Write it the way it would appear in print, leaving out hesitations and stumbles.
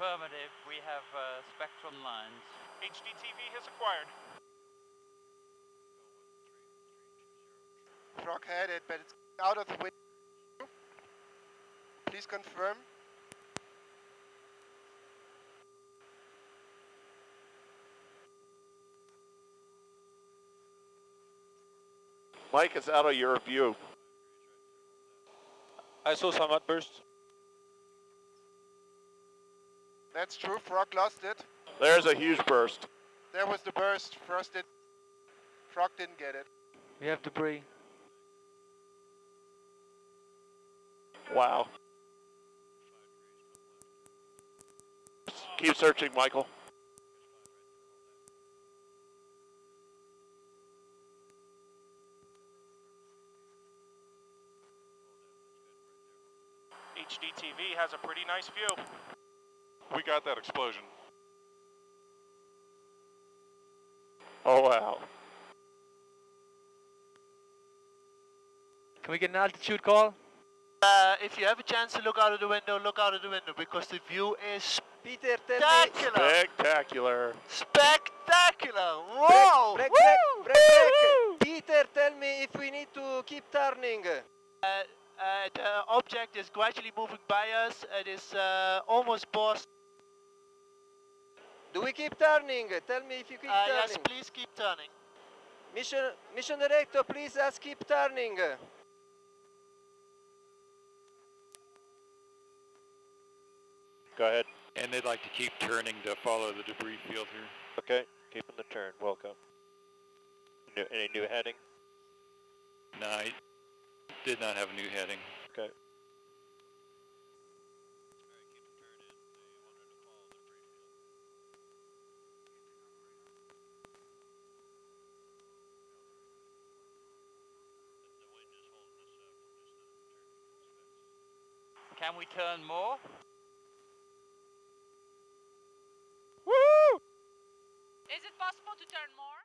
Affirmative, we have spectrum lines. HDTV has acquired. Frog headed, but it's out of the way. Please confirm. Mike, it's out of your view. I saw some outbursts. That's true, Frog lost it. There's a huge burst. There was the burst, Frog didn't get it. We have debris. Wow. Keep searching, Michael. HDTV has a pretty nice view. We got that explosion. Oh, wow. Can we get an altitude call? If you have a chance to look out of the window, look out of the window because the view is Peter, spectacular. Spectacular. Spectacular! Whoa! Break. Peter, tell me if we need to keep turning. The object is gradually moving by us. It is almost boss. Do we keep turning? Tell me if you keep turning. Yes, please keep turning. Mission director, please ask keep turning. Go ahead. And they'd like to keep turning to follow the debris field here. Okay, keeping the turn. Welcome. Any new heading? No, I did not have a new heading. Okay. Can we turn more? Is it possible to turn more?